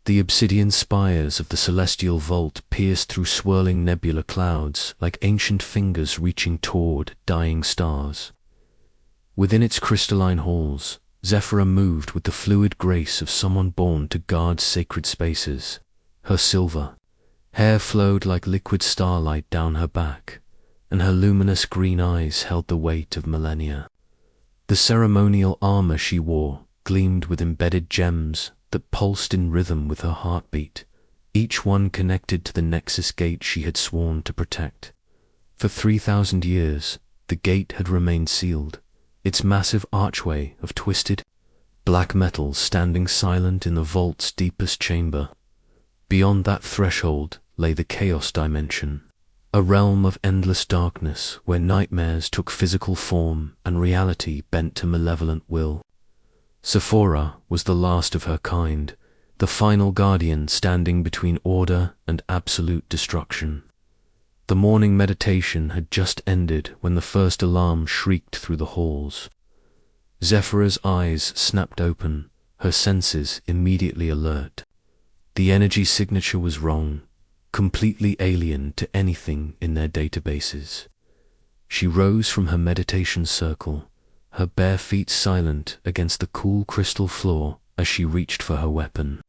The obsidian spires of the celestial vault pierced through swirling nebular clouds like ancient fingers reaching toward dying stars. Within its crystalline halls, Zephyra moved with the fluid grace of someone born to guard sacred spaces. Her silver hair flowed like liquid starlight down her back, and her luminous green eyes held the weight of millennia. The ceremonial armor she wore gleamed with embedded gems that pulsed in rhythm with her heartbeat, each one connected to the nexus gate she had sworn to protect. For 3,000 years, the gate had remained sealed, its massive archway of twisted, black metal standing silent in the vault's deepest chamber. Beyond that threshold lay the chaos dimension, a realm of endless darkness where nightmares took physical form and reality bent to malevolent will. Sephora was the last of her kind, the final guardian standing between order and absolute destruction. The morning meditation had just ended when the first alarm shrieked through the halls. Zephyra's eyes snapped open, her senses immediately alert. The energy signature was wrong, completely alien to anything in their databases. She rose from her meditation circle, her bare feet silent against the cool crystal floor as she reached for her weapon.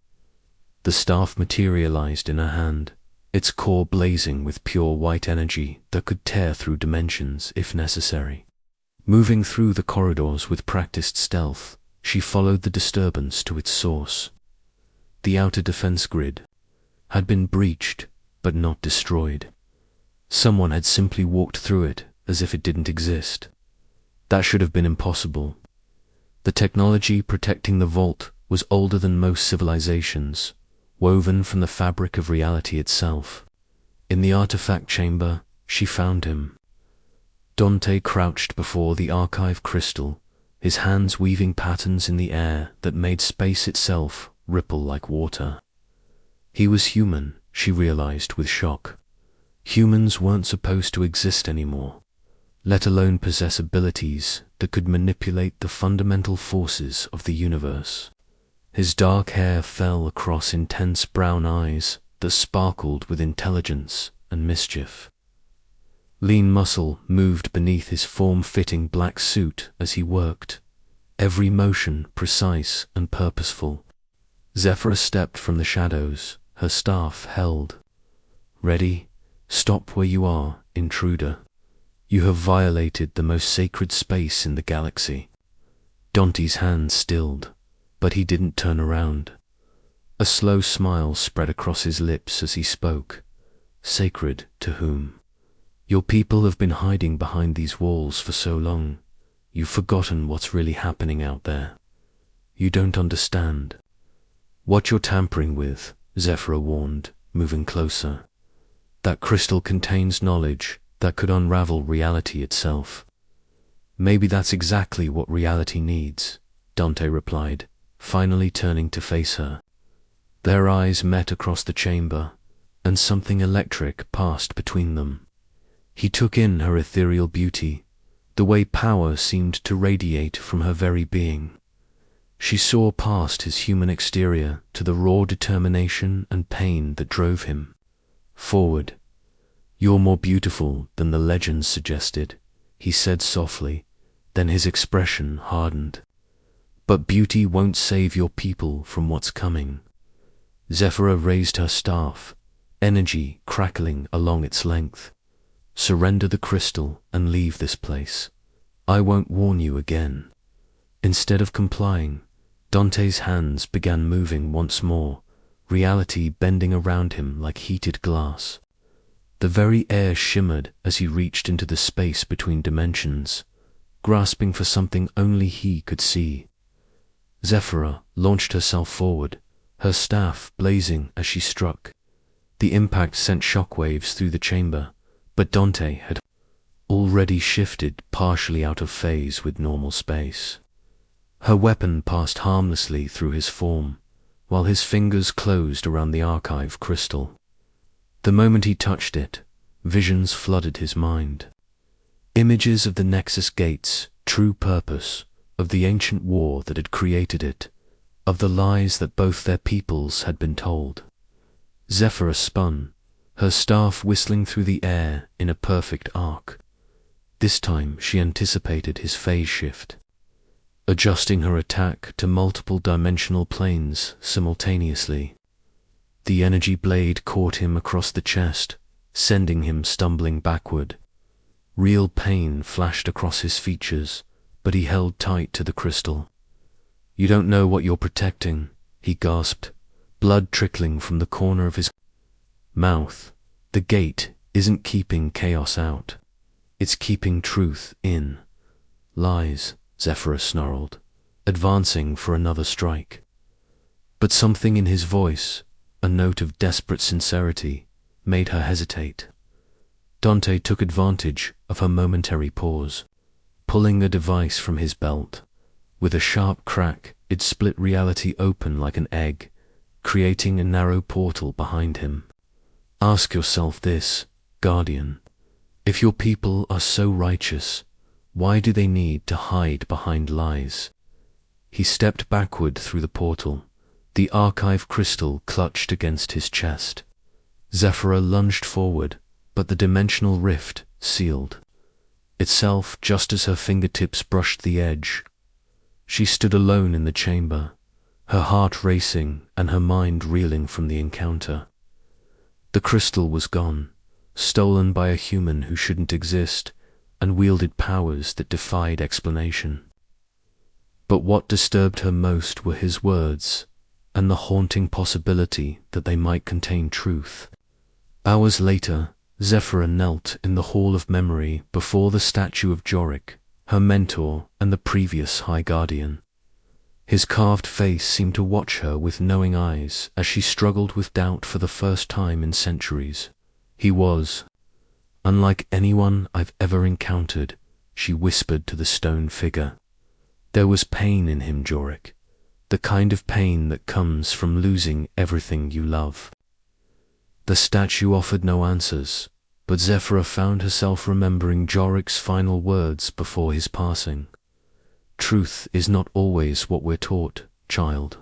The staff materialized in her hand, its core blazing with pure white energy that could tear through dimensions if necessary. Moving through the corridors with practiced stealth, she followed the disturbance to its source. The outer defense grid had been breached, but not destroyed. Someone had simply walked through it as if it didn't exist. That should have been impossible. The technology protecting the vault was older than most civilizations, woven from the fabric of reality itself. In the artifact chamber, she found him. Dante crouched before the archive crystal, his hands weaving patterns in the air that made space itself ripple like water. He was human, she realized with shock. Humans weren't supposed to exist anymore, let alone possess abilities that could manipulate the fundamental forces of the universe. His dark hair fell across intense brown eyes that sparkled with intelligence and mischief. Lean muscle moved beneath his form-fitting black suit as he worked, every motion precise and purposeful. Zephyra stepped from the shadows, her staff held. Ready? Stop where you are, intruder. You have violated the most sacred space in the galaxy. Dante's hand stilled, but he didn't turn around. A slow smile spread across his lips as he spoke. Sacred to whom? Your people have been hiding behind these walls for so long. You've forgotten what's really happening out there. You don't understand. What you're tampering with, Zephyra warned, moving closer. That crystal contains knowledge that could unravel reality itself. Maybe that's exactly what reality needs, Dante replied, finally turning to face her. Their eyes met across the chamber, and something electric passed between them. He took in her ethereal beauty, the way power seemed to radiate from her very being. She saw past his human exterior to the raw determination and pain that drove him forward. You're more beautiful than the legends suggested, he said softly, then his expression hardened. But beauty won't save your people from what's coming. Zephyra raised her staff, energy crackling along its length. Surrender the crystal and leave this place. I won't warn you again. Instead of complying, Dante's hands began moving once more, reality bending around him like heated glass. The very air shimmered as he reached into the space between dimensions, grasping for something only he could see. Zephyra launched herself forward, her staff blazing as she struck. The impact sent shockwaves through the chamber, but Dante had already shifted partially out of phase with normal space. Her weapon passed harmlessly through his form, while his fingers closed around the archive crystal. The moment he touched it, visions flooded his mind. Images of the Nexus Gate's true purpose, of the ancient war that had created it, of the lies that both their peoples had been told. Zephyra spun, her staff whistling through the air in a perfect arc. This time she anticipated his phase shift, adjusting her attack to multiple dimensional planes simultaneously. The energy blade caught him across the chest, sending him stumbling backward. Real pain flashed across his features, but he held tight to the crystal. "You don't know what you're protecting," he gasped, blood trickling from the corner of his mouth. "The gate isn't keeping chaos out. It's keeping truth in." "Lies," Zephyra snarled, advancing for another strike. But something in his voice, a note of desperate sincerity, made her hesitate. Dante took advantage of her momentary pause, pulling a device from his belt. With a sharp crack, it split reality open like an egg, creating a narrow portal behind him. "Ask yourself this, Guardian. If your people are so righteous, why do they need to hide behind lies?" He stepped backward through the portal, the archive crystal clutched against his chest. Zephyra lunged forward, but the dimensional rift sealed itself just as her fingertips brushed the edge. She stood alone in the chamber, her heart racing and her mind reeling from the encounter. The crystal was gone, stolen by a human who shouldn't exist and wielded powers that defied explanation. But what disturbed her most were his words and the haunting possibility that they might contain truth. Hours later, Zephyra knelt in the Hall of Memory before the statue of Jorik, her mentor and the previous High Guardian. His carved face seemed to watch her with knowing eyes as she struggled with doubt for the first time in centuries. "He was unlike anyone I've ever encountered," she whispered to the stone figure. "There was pain in him, Jorik, the kind of pain that comes from losing everything you love." The statue offered no answers, but Zephyra found herself remembering Jorik's final words before his passing. "Truth is not always what we're taught, child.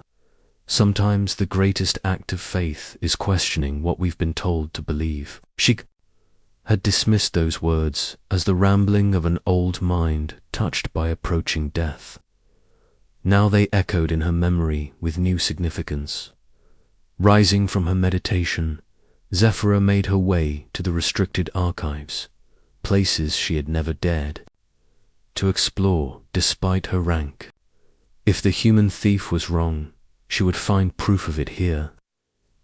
Sometimes the greatest act of faith is questioning what we've been told to believe." She had dismissed those words as the rambling of an old mind touched by approaching death. Now they echoed in her memory with new significance. Rising from her meditation, Zephyra made her way to the restricted archives, places she had never dared to explore despite her rank. If the human thief was wrong, she would find proof of it here.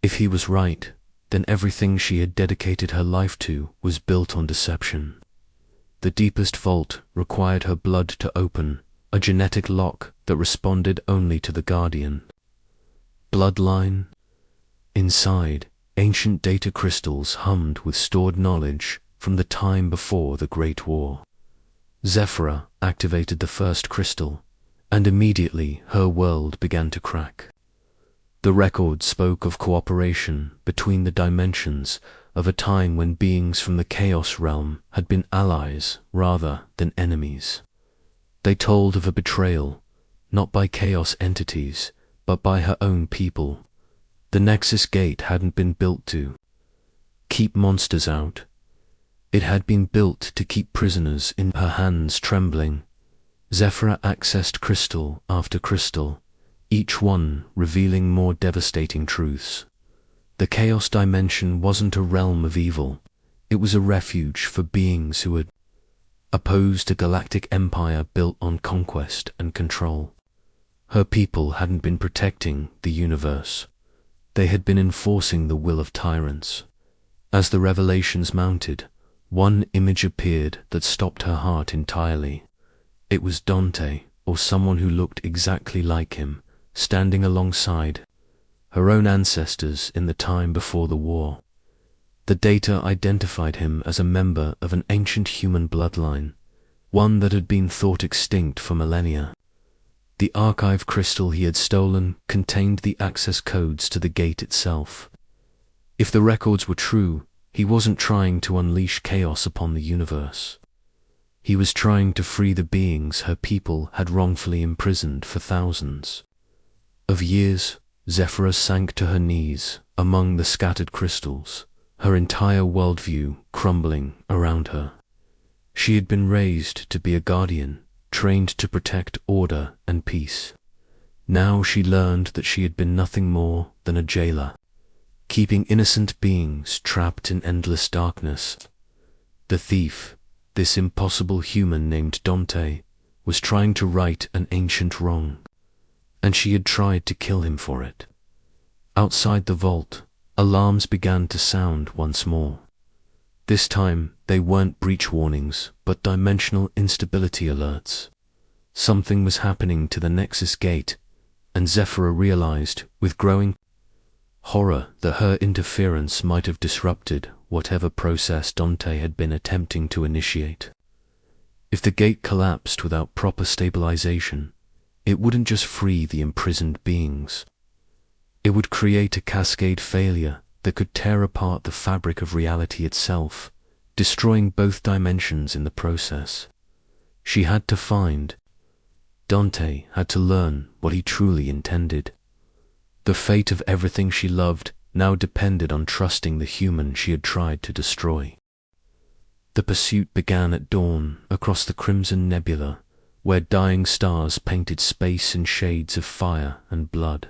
If he was right, then everything she had dedicated her life to was built on deception. The deepest vault required her blood to open, a genetic lock that responded only to the Guardian. Bloodline? Inside, ancient data crystals hummed with stored knowledge from the time before the Great War. Zephyra activated the first crystal, and immediately her world began to crack. The record spoke of cooperation between the dimensions of a time when beings from the Chaos realm had been allies rather than enemies. They told of a betrayal, not by Chaos entities, but by her own people. The Nexus Gate hadn't been built to keep monsters out. It had been built to keep prisoners in her hands trembling. Zephyra accessed crystal after crystal, each one revealing more devastating truths. The Chaos dimension wasn't a realm of evil. It was a refuge for beings who had opposed a galactic empire built on conquest and control. Her people hadn't been protecting the universe. They had been enforcing the will of tyrants. As the revelations mounted, one image appeared that stopped her heart entirely. It was Dante, or someone who looked exactly like him, standing alongside her own ancestors in the time before the war. The data identified him as a member of an ancient human bloodline, one that had been thought extinct for millennia. The archive crystal he had stolen contained the access codes to the gate itself. If the records were true, he wasn't trying to unleash chaos upon the universe. He was trying to free the beings her people had wrongfully imprisoned for thousands. of years, Zephyra sank to her knees among the scattered crystals, her entire worldview crumbling around her. She had been raised to be a guardian, trained to protect order and peace. Now she learned that she had been nothing more than a jailer, keeping innocent beings trapped in endless darkness. The thief, this impossible human named Dante, was trying to right an ancient wrong, and she had tried to kill him for it. Outside the vault, alarms began to sound once more. This time, they weren't breach warnings, but dimensional instability alerts. Something was happening to the Nexus Gate, and Zephyra realized, with growing horror, that her interference might have disrupted whatever process Dante had been attempting to initiate. If the gate collapsed without proper stabilization, it wouldn't just free the imprisoned beings. It would create a cascade failure that could tear apart the fabric of reality itself, destroying both dimensions in the process. She had to find. Dante had to learn what he truly intended. The fate of everything she loved now depended on trusting the human she had tried to destroy. The pursuit began at dawn across the crimson nebula, where dying stars painted space in shades of fire and blood.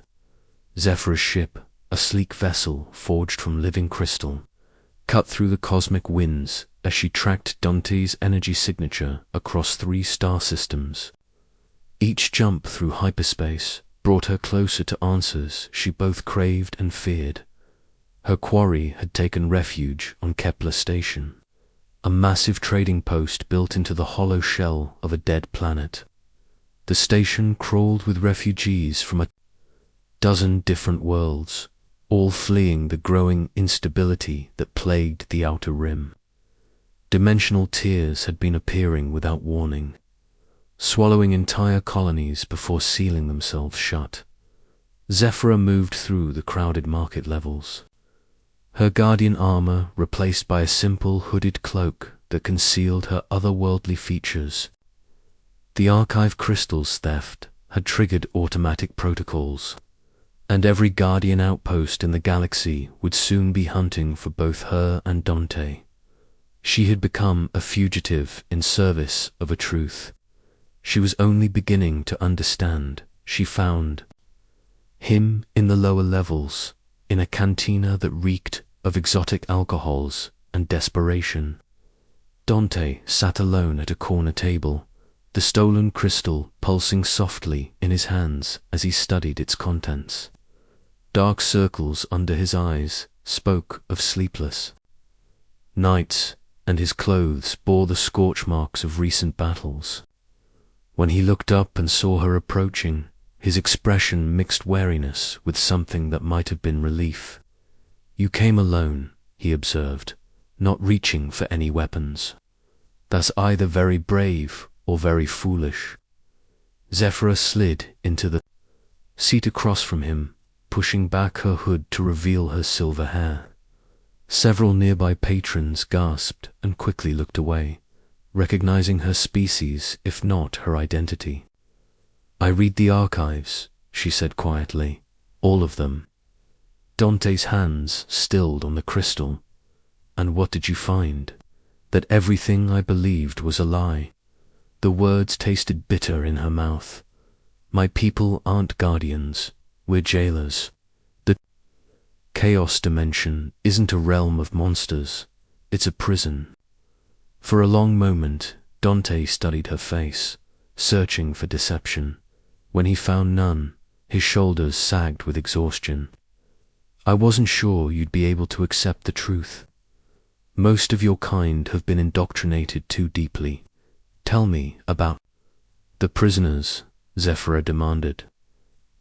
Zephyra's ship, a sleek vessel forged from living crystal, cut through the cosmic winds as she tracked Dante's energy signature across 3 star systems. Each jump through hyperspace brought her closer to answers she both craved and feared. Her quarry had taken refuge on Kepler Station, a massive trading post built into the hollow shell of a dead planet. The station crawled with refugees from a dozen different worlds, all fleeing the growing instability that plagued the outer rim. Dimensional tears had been appearing without warning, swallowing entire colonies before sealing themselves shut. Zephyra moved through the crowded market levels, her guardian armor replaced by a simple hooded cloak that concealed her otherworldly features. The archive crystals theft had triggered automatic protocols, and every guardian outpost in the galaxy would soon be hunting for both her and Dante. She had become a fugitive in service of a truth she was only beginning to understand. She found him in the lower levels, in a cantina that reeked of exotic alcohols and desperation. Dante sat alone at a corner table, the stolen crystal pulsing softly in his hands as he studied its contents. Dark circles under his eyes spoke of sleepless nights, and his clothes bore the scorch marks of recent battles. When he looked up and saw her approaching, his expression mixed wariness with something that might have been relief. "You came alone," he observed, "not reaching for any weapons. That's either very brave or very foolish." Zephyra slid into the seat across from him, pushing back her hood to reveal her silver hair. Several nearby patrons gasped and quickly looked away, recognizing her species if not her identity. "I read the archives," she said quietly, "all of them." Dante's hands stilled on the crystal. "And what did you find?" "That everything I believed was a lie." The words tasted bitter in her mouth. "My people aren't guardians, we're jailers. The chaos dimension isn't a realm of monsters, it's a prison." For a long moment, Dante studied her face, searching for deception. When he found none, his shoulders sagged with exhaustion. "I wasn't sure you'd be able to accept the truth. Most of your kind have been indoctrinated too deeply. Tell me about the prisoners," Zephyra demanded.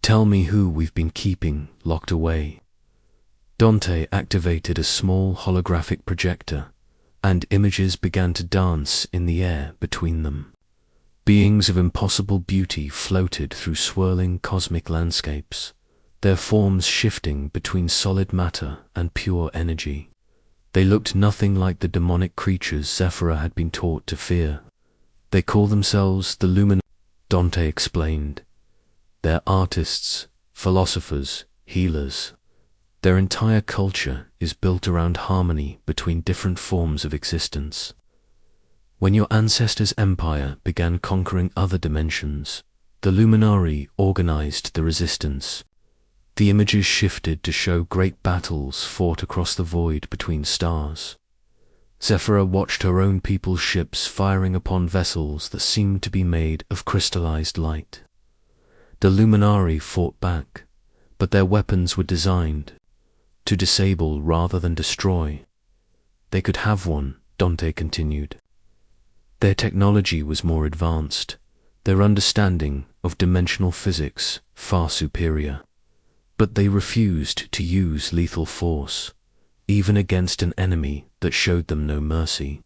"Tell me who we've been keeping locked away." Dante activated a small holographic projector, and images began to dance in the air between them. Beings of impossible beauty floated through swirling cosmic landscapes, their forms shifting between solid matter and pure energy. They looked nothing like the demonic creatures Zephyra had been taught to fear. "They call themselves the Dante explained. "They're artists, philosophers, healers. Their entire culture is built around harmony between different forms of existence. When your ancestors' empire began conquering other dimensions, the Luminari organized the resistance. The images shifted to show great battles fought across the void between stars. Zephyra watched her own people's ships firing upon vessels that seemed to be made of crystallized light. The Luminari fought back, but their weapons were designed to disable rather than destroy. They could have one, Dante continued. Their technology was more advanced, their understanding of dimensional physics far superior. But they refused to use lethal force, even against an enemy that showed them no mercy.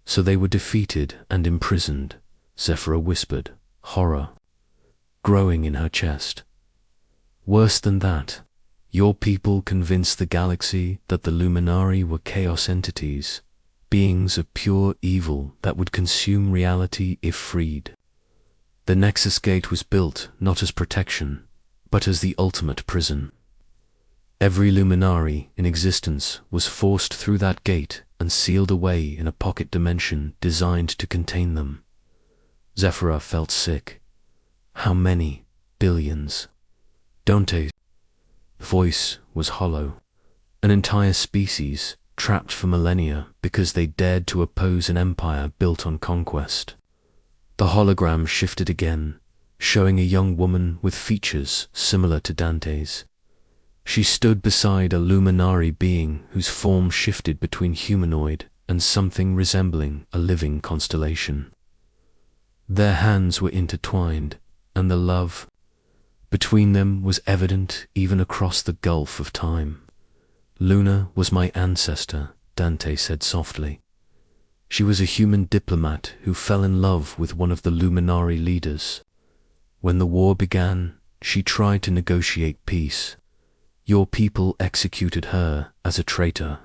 So they were defeated and imprisoned, Zephyra whispered, horror growing in her chest. Worse than that, your people convinced the galaxy that the Luminari were chaos entities, beings of pure evil that would consume reality if freed. The Nexus Gate was built not as protection, but as the ultimate prison. Every Luminari in existence was forced through that gate and sealed away in a pocket dimension designed to contain them. Zephyra felt sick. How many? Billions. Dante's voice was hollow. An entire species trapped for millennia because they dared to oppose an empire built on conquest. The hologram shifted again, showing a young woman with features similar to Dante's. She stood beside a Luminari being whose form shifted between humanoid and something resembling a living constellation. Their hands were intertwined, and the love between them was evident even across the gulf of time. Luna was my ancestor, Dante said softly. She was a human diplomat who fell in love with one of the Luminari leaders. When the war began, she tried to negotiate peace. Your people executed her as a traitor.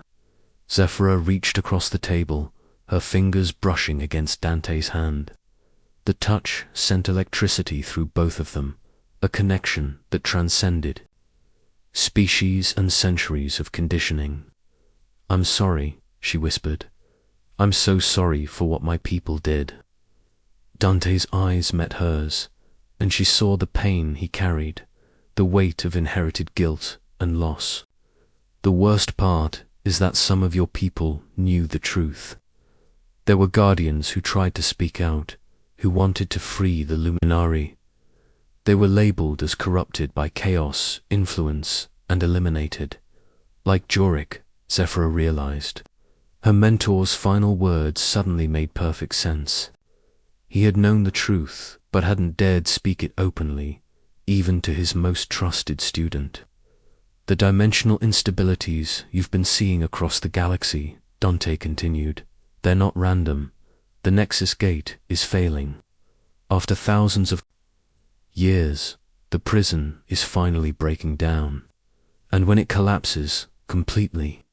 Zephyra reached across the table, her fingers brushing against Dante's hand. The touch sent electricity through both of them, a connection that transcended species and centuries of conditioning. I'm sorry, she whispered. I'm so sorry for what my people did. Dante's eyes met hers, and she saw the pain he carried, the weight of inherited guilt and loss. The worst part is that some of your people knew the truth. There were guardians who tried to speak out, who wanted to free the Luminari. They were labeled as corrupted by chaos, influence, and eliminated. Like Jorik, Zephyra realized. Her mentor's final words suddenly made perfect sense. He had known the truth, but hadn't dared speak it openly, even to his most trusted student. The dimensional instabilities you've been seeing across the galaxy, Dante continued, they're not random. The Nexus Gate is failing. After thousands of years, the prison is finally breaking down. And when it collapses completely,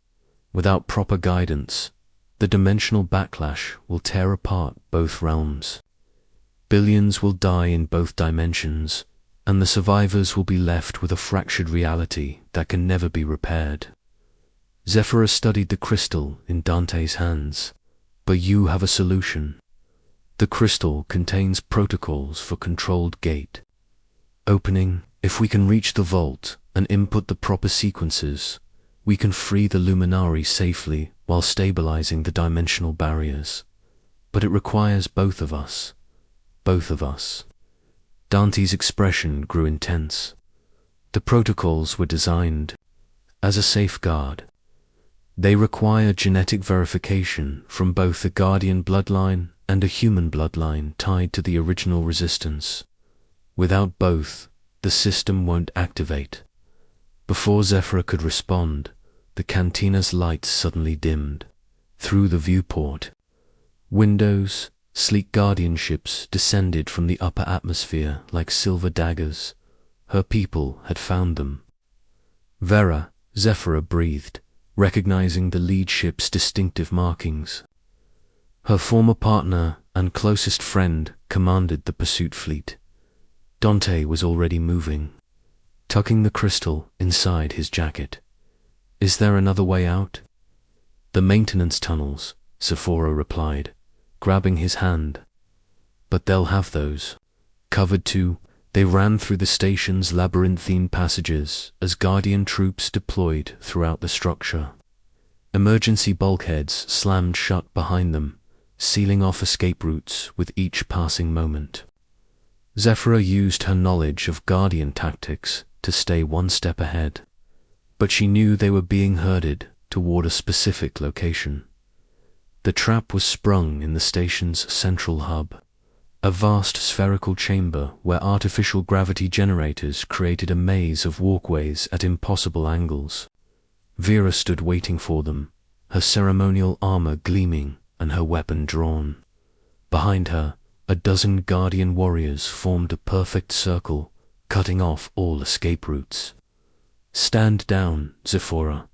without proper guidance, the dimensional backlash will tear apart both realms. Billions will die in both dimensions, and the survivors will be left with a fractured reality that can never be repaired. Zephyra studied the crystal in Dante's hands. But you have a solution. The crystal contains protocols for controlled gate opening. If we can reach the vault and input the proper sequences, we can free the Luminari safely while stabilizing the dimensional barriers. But it requires both of us. Both of us. Dante's expression grew intense. The protocols were designed as a safeguard. They require genetic verification from both the Guardian bloodline and a human bloodline tied to the original resistance. Without both, the system won't activate. Before Zephyra could respond, the cantina's lights suddenly dimmed. Through the viewport, windows, sleek guardian ships descended from the upper atmosphere like silver daggers. Her people had found them. Vera, Zephyra breathed, recognizing the lead ship's distinctive markings. Her former partner and closest friend commanded the pursuit fleet. Dante was already moving. tucking the crystal inside his jacket. "Is there another way out?" "The maintenance tunnels," Sephora replied, grabbing his hand. "But they'll have those covered too." They ran through the station's labyrinthine passages as Guardian troops deployed throughout the structure. Emergency bulkheads slammed shut behind them, sealing off escape routes with each passing moment. Zephyra used her knowledge of Guardian tactics to stay one step ahead, but she knew they were being herded toward a specific location. The trap was sprung in the station's central hub, a vast spherical chamber where artificial gravity generators created a maze of walkways at impossible angles. Vera stood waiting for them, her ceremonial armor gleaming and her weapon drawn. Behind her, a dozen Guardian warriors formed a perfect circle, cutting off all escape routes. "Stand down, Zephora,"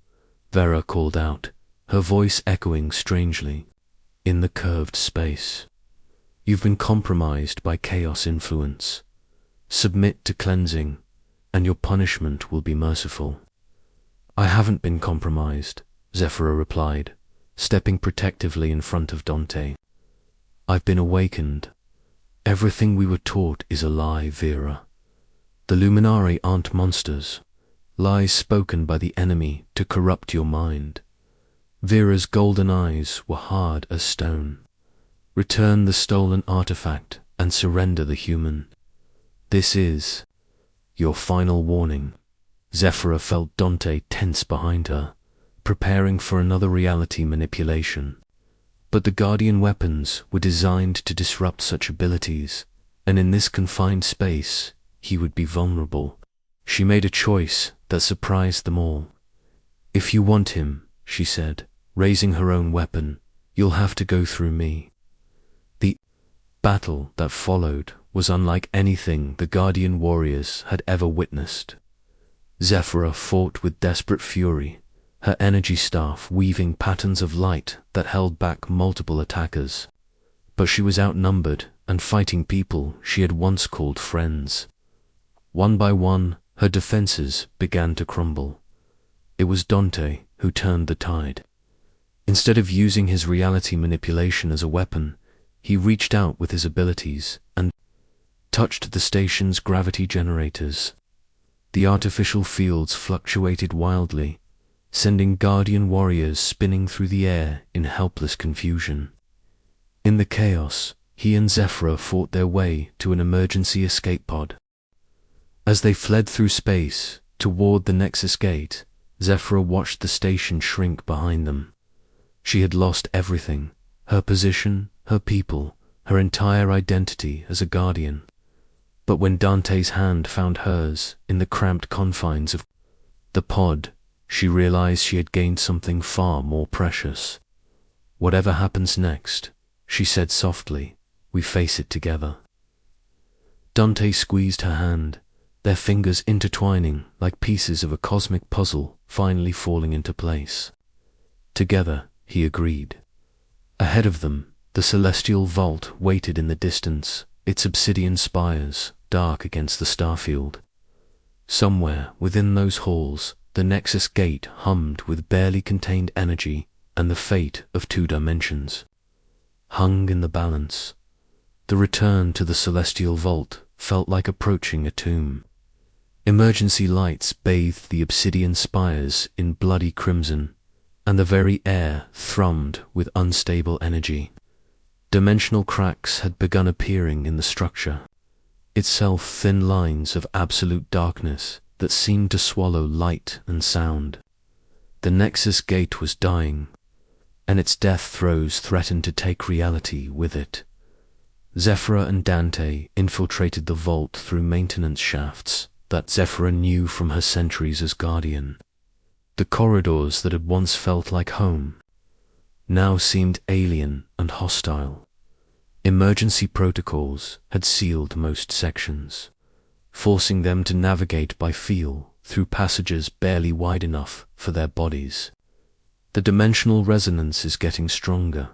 Vera called out, her voice echoing strangely in the curved space. "You've been compromised by chaos influence. Submit to cleansing, and your punishment will be merciful." "I haven't been compromised," Zephora replied, stepping protectively in front of Dante. "I've been awakened. Everything we were taught is a lie, Vera. The Luminari aren't monsters, lies spoken by the enemy to corrupt your mind." Vera's golden eyes were hard as stone. "Return the stolen artifact and surrender the human. This is your final warning." Zephora felt Dante tense behind her, preparing for another reality manipulation. But the Guardian weapons were designed to disrupt such abilities, and in this confined space, he would be vulnerable. She made a choice that surprised them all. "If you want him," she said, raising her own weapon, "you'll have to go through me." The battle that followed was unlike anything the Guardian warriors had ever witnessed. Zephora fought with desperate fury, her energy staff weaving patterns of light that held back multiple attackers. But she was outnumbered and fighting people she had once called friends. One by one, her defenses began to crumble. It was Dante who turned the tide. Instead of using his reality manipulation as a weapon, he reached out with his abilities and touched the station's gravity generators. The artificial fields fluctuated wildly, sending Guardian warriors spinning through the air in helpless confusion. In the chaos, he and Zephora fought their way to an emergency escape pod. As they fled through space toward the Nexus gate, Zephora watched the station shrink behind them. She had lost everything: her position, her people, her entire identity as a Guardian. But when Dante's hand found hers in the cramped confines of the pod, she realized she had gained something far more precious. "Whatever happens next," she said softly, "we face it together." Dante squeezed her hand, their fingers intertwining like pieces of a cosmic puzzle finally falling into place. "Together," he agreed. Ahead of them, the celestial vault waited in the distance, its obsidian spires dark against the starfield. Somewhere within those halls, the Nexus gate hummed with barely contained energy, and the fate of 2 dimensions hung in the balance. The return to the celestial vault felt like approaching a tomb. Emergency lights bathed the obsidian spires in bloody crimson, and the very air thrummed with unstable energy. Dimensional cracks had begun appearing in the structure, itself thin lines of absolute darkness that seemed to swallow light and sound. The Nexus gate was dying, and its death throes threatened to take reality with it. Zephora and Dante infiltrated the vault through maintenance shafts that Zephora knew from her centuries as Guardian. The corridors that had once felt like home now seemed alien and hostile. Emergency protocols had sealed most sections, forcing them to navigate by feel through passages barely wide enough for their bodies. "The dimensional resonance is getting stronger,"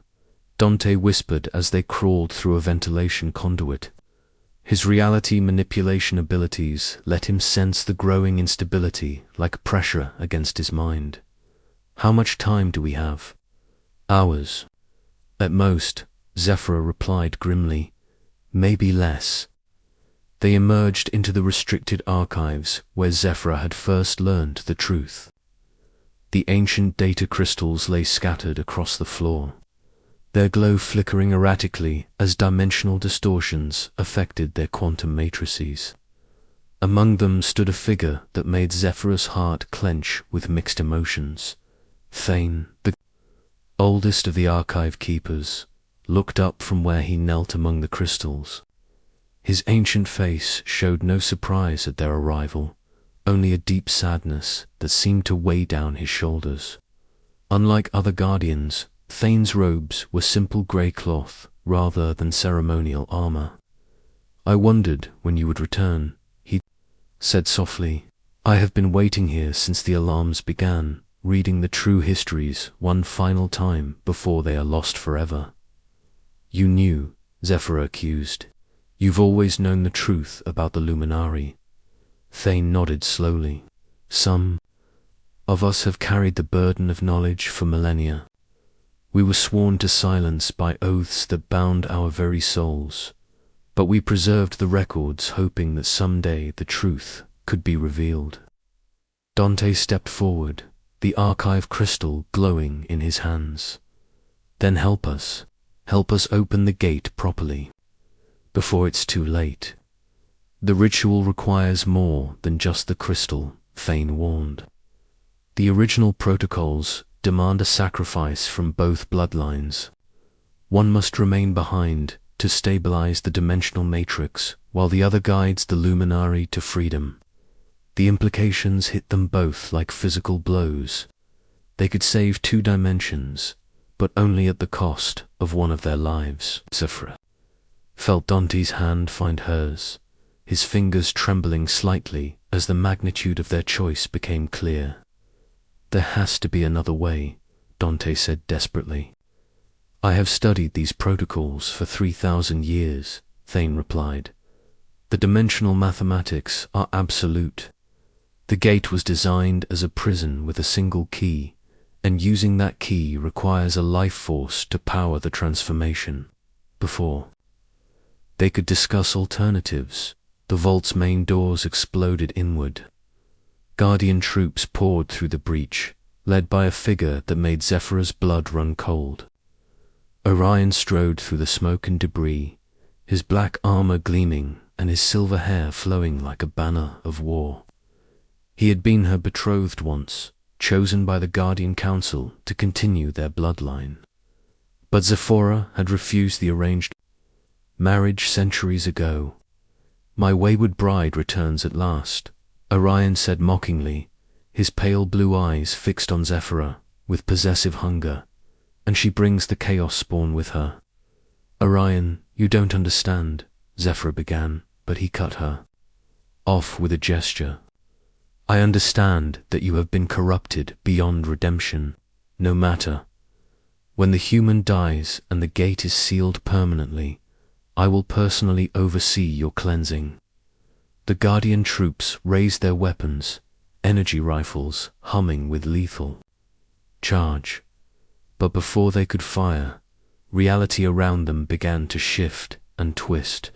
Dante whispered as they crawled through a ventilation conduit, His reality manipulation abilities let him sense the growing instability like pressure against his mind. How much time do we have? Hours. At most, Zephyr replied grimly. Maybe less. They emerged into the restricted archives where Zephyr had first learned the truth. The ancient data crystals lay scattered across the floor, their glow flickering erratically as dimensional distortions affected their quantum matrices. Among them stood a figure that made Zephyr's heart clench with mixed emotions. Thane, the oldest of the archive keepers, looked up from where he knelt among the crystals. His ancient face showed no surprise at their arrival, only a deep sadness that seemed to weigh down his shoulders. Unlike other guardians, Thane's robes were simple grey cloth rather than ceremonial armor. I wondered when you would return, he said softly. I have been waiting here since the alarms began, reading the true histories one final time before they are lost forever. You knew, Zephyr accused. You've always known the truth about the Luminari. Thane nodded slowly. Some of us have carried the burden of knowledge for millennia. We were sworn to silence by oaths that bound our very souls, but we preserved the records hoping that someday the truth could be revealed. Dante stepped forward, the archive crystal glowing in his hands. Then help us open the gate properly, before it's too late. The ritual requires more than just the crystal, Thane warned. The original protocols demand a sacrifice from both bloodlines. One must remain behind to stabilize the dimensional matrix, while the other guides the Luminari to freedom. The implications hit them both like physical blows. They could save 2 dimensions, but only at the cost of one of their lives. Zephyr felt Dante's hand find hers, his fingers trembling slightly as the magnitude of their choice became clear. There has to be another way, Dante said desperately. I have studied these protocols for 3,000 years, Thane replied. The dimensional mathematics are absolute. The gate was designed as a prison with a single key, and using that key requires a life force to power the transformation. Before they could discuss alternatives, the vault's main doors exploded inward. Guardian troops poured through the breach, led by a figure that made Zephyr's blood run cold. Orion strode through the smoke and debris, his black armor gleaming and his silver hair flowing like a banner of war. He had been her betrothed once, chosen by the Guardian Council to continue their bloodline. But Zephora had refused the arranged marriage centuries ago. My wayward bride returns at last, Orion said mockingly, his pale blue eyes fixed on Zephora with possessive hunger, and she brings the chaos spawn with her. Orion, you don't understand, Zephora began, but he cut her off with a gesture. I understand that you have been corrupted beyond redemption, no matter. When the human dies and the gate is sealed permanently, I will personally oversee your cleansing. The Guardian troops raised their weapons, energy rifles humming with lethal charge. But before they could fire, reality around them began to shift and twist.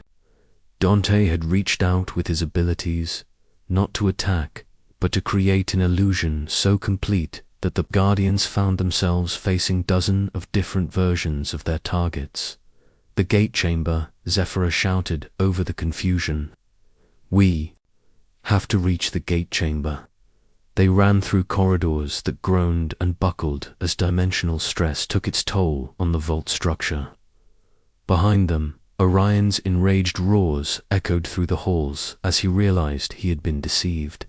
Dante had reached out with his abilities, not to attack, but to create an illusion so complete that the Guardians found themselves facing dozens of different versions of their targets. The gate chamber, Zephyr shouted over the confusion. We have to reach the gate chamber. They ran through corridors that groaned and buckled as dimensional stress took its toll on the vault structure. Behind them, Orion's enraged roars echoed through the halls as he realized he had been deceived.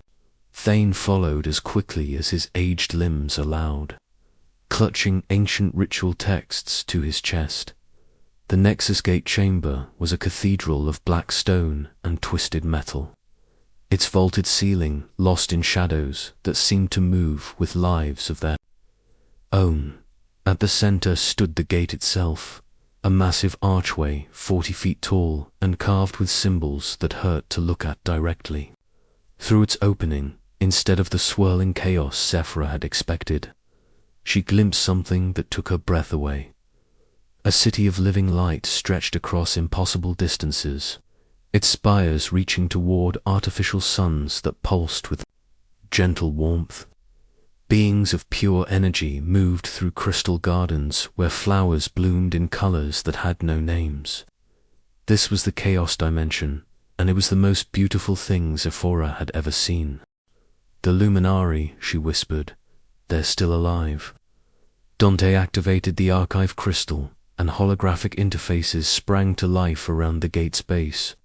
Thane followed as quickly as his aged limbs allowed, clutching ancient ritual texts to his chest. The Nexus Gate chamber was a cathedral of black stone and twisted metal, its vaulted ceiling lost in shadows that seemed to move with lives of their own. At the center stood the gate itself, a massive archway 40 feet tall and carved with symbols that hurt to look at directly. Through its opening, instead of the swirling chaos Zephyra had expected, she glimpsed something that took her breath away. A city of living light stretched across impossible distances, its spires reaching toward artificial suns that pulsed with gentle warmth. Beings of pure energy moved through crystal gardens where flowers bloomed in colors that had no names. This was the chaos dimension, and it was the most beautiful thing Zephyra had ever seen. "The Luminari," she whispered, "they're still alive." Dante activated the archive crystal, and holographic interfaces sprang to life around the gate's base.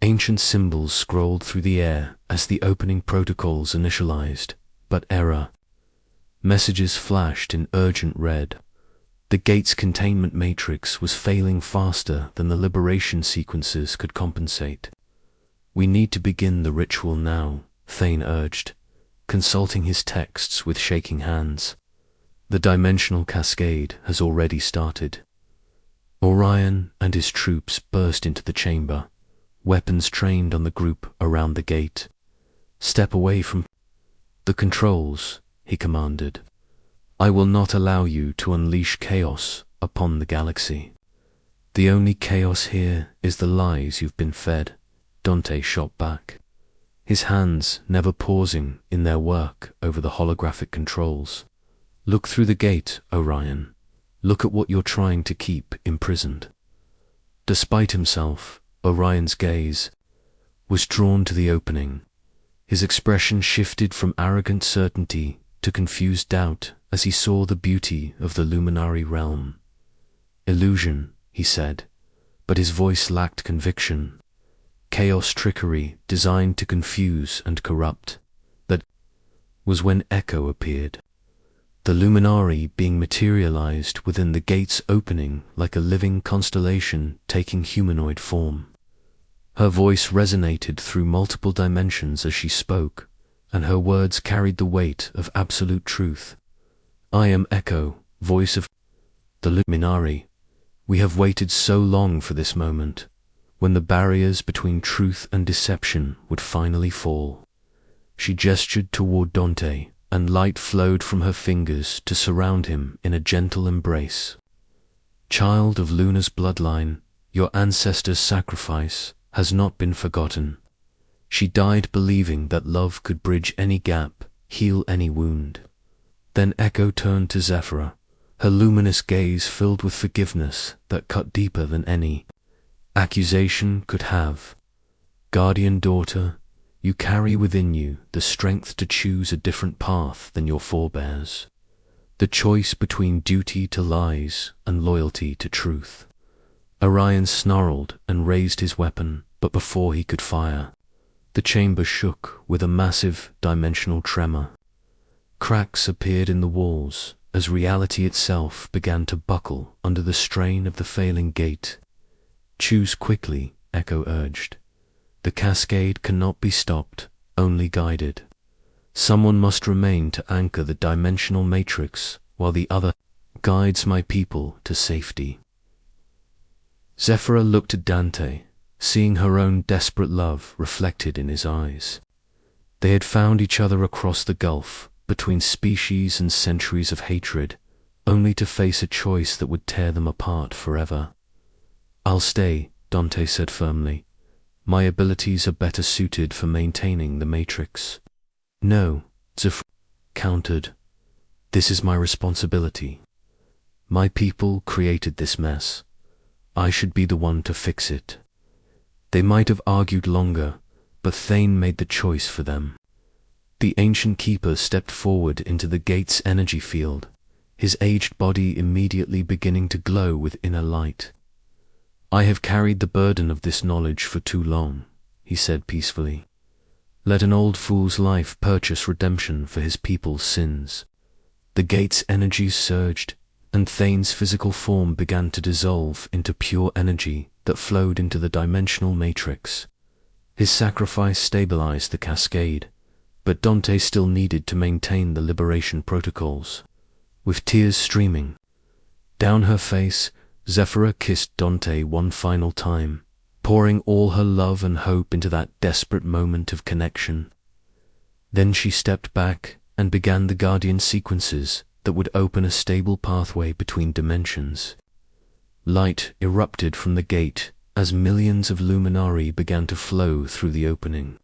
Ancient symbols scrolled through the air as the opening protocols initialized, but error. Messages flashed in urgent red. The gate's containment matrix was failing faster than the liberation sequences could compensate. "We need to begin the ritual now," Thane urged, consulting his texts with shaking hands. "The dimensional cascade has already started." Orion and his troops burst into the chamber, weapons trained on the group around the gate. "Step away from the controls," he commanded. "I will not allow you to unleash chaos upon the galaxy." "The only chaos here is the lies you've been fed," Dante shot back, his hands never pausing in their work over the holographic controls. "Look through the gate, Orion. Look at what you're trying to keep imprisoned." Despite himself, Orion's gaze was drawn to the opening. His expression shifted from arrogant certainty to confused doubt as he saw the beauty of the Luminari realm. "Illusion," he said, but his voice lacked conviction. "Chaos trickery designed to confuse and corrupt." That was when Echo appeared, the Luminari being materialized within the gate's opening like a living constellation taking humanoid form. Her voice resonated through multiple dimensions as she spoke, and her words carried the weight of absolute truth. "I am Echo, voice of the Luminari. We have waited so long for this moment, when the barriers between truth and deception would finally fall." She gestured toward Dante, and light flowed from her fingers to surround him in a gentle embrace. "Child of Luna's bloodline, your ancestor's sacrifice has not been forgotten. She died believing that love could bridge any gap, heal any wound." Then Echo turned to Zephyra, her luminous gaze filled with forgiveness that cut deeper than any accusation could have. "Guardian daughter, you carry within you the strength to choose a different path than your forebears. The choice between duty to lies and loyalty to truth." Orion snarled and raised his weapon, but before he could fire, the chamber shook with a massive dimensional tremor. Cracks appeared in the walls as reality itself began to buckle under the strain of the failing gate. "Choose quickly," Echo urged. "The cascade cannot be stopped, only guided. Someone must remain to anchor the dimensional matrix while the other guides my people to safety." Zephyra looked at Dante, seeing her own desperate love reflected in his eyes. They had found each other across the gulf, between species and centuries of hatred, only to face a choice that would tear them apart forever. "I'll stay," Dante said firmly. "My abilities are better suited for maintaining the matrix." "No," Zephyra countered. "This is my responsibility. My people created this mess. I should be the one to fix it." They might have argued longer, but Thane made the choice for them. The ancient keeper stepped forward into the gate's energy field, his aged body immediately beginning to glow with inner light. "I have carried the burden of this knowledge for too long," he said peacefully. "Let an old fool's life purchase redemption for his people's sins." The gate's energies surged, and Thane's physical form began to dissolve into pure energy that flowed into the dimensional matrix. His sacrifice stabilized the cascade, but Dante still needed to maintain the liberation protocols. With tears streaming down her face, Zephyra kissed Dante one final time, pouring all her love and hope into that desperate moment of connection. Then she stepped back and began the guardian sequences that would open a stable pathway between dimensions. Light erupted from the gate as millions of luminari began to flow through the opening,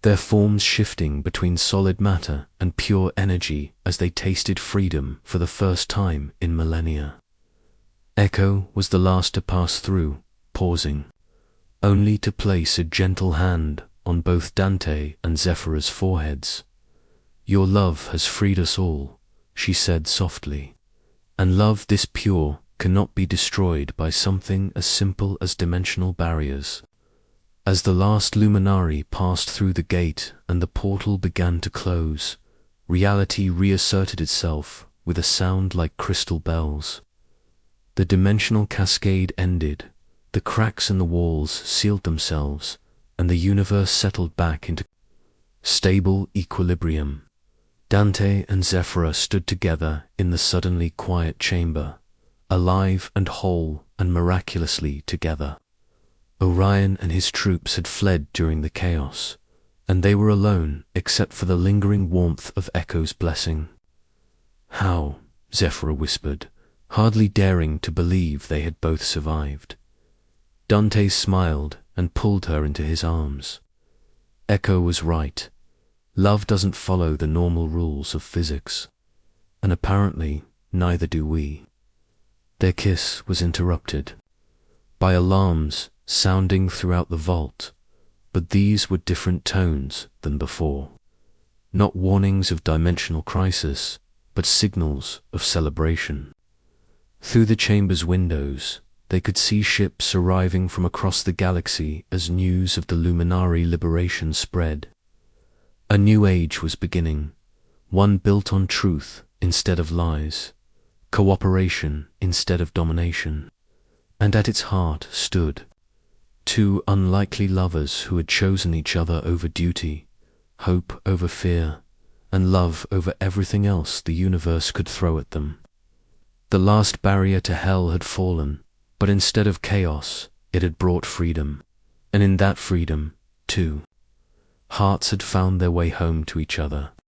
their forms shifting between solid matter and pure energy as they tasted freedom for the first time in millennia. Echo was the last to pass through, pausing, only to place a gentle hand on both Dante and Zephyra's foreheads. "Your love has freed us all," she said softly, "and love this pure cannot be destroyed by something as simple as dimensional barriers." As the last luminari passed through the gate and the portal began to close, reality reasserted itself with a sound like crystal bells. The dimensional cascade ended, the cracks in the walls sealed themselves, and the universe settled back into stable equilibrium. Dante and Zephyra stood together in the suddenly quiet chamber, alive and whole and miraculously together. Orion and his troops had fled during the chaos, and they were alone except for the lingering warmth of Echo's blessing. "How?" Zephyra whispered, hardly daring to believe they had both survived. Dante smiled and pulled her into his arms. Echo was right. Love doesn't follow the normal rules of physics, and apparently neither do we. Their kiss was interrupted by alarms sounding throughout the vault, but these were different tones than before. Not warnings of dimensional crisis, but signals of celebration. Through the chamber's windows, they could see ships arriving from across the galaxy as news of the Luminari liberation spread. A new age was beginning, one built on truth instead of lies, cooperation instead of domination, and at its heart stood two unlikely lovers who had chosen each other over duty, hope over fear, and love over everything else the universe could throw at them. The last barrier to hell had fallen, but instead of chaos, it had brought freedom, and in that freedom, too, hearts had found their way home to each other.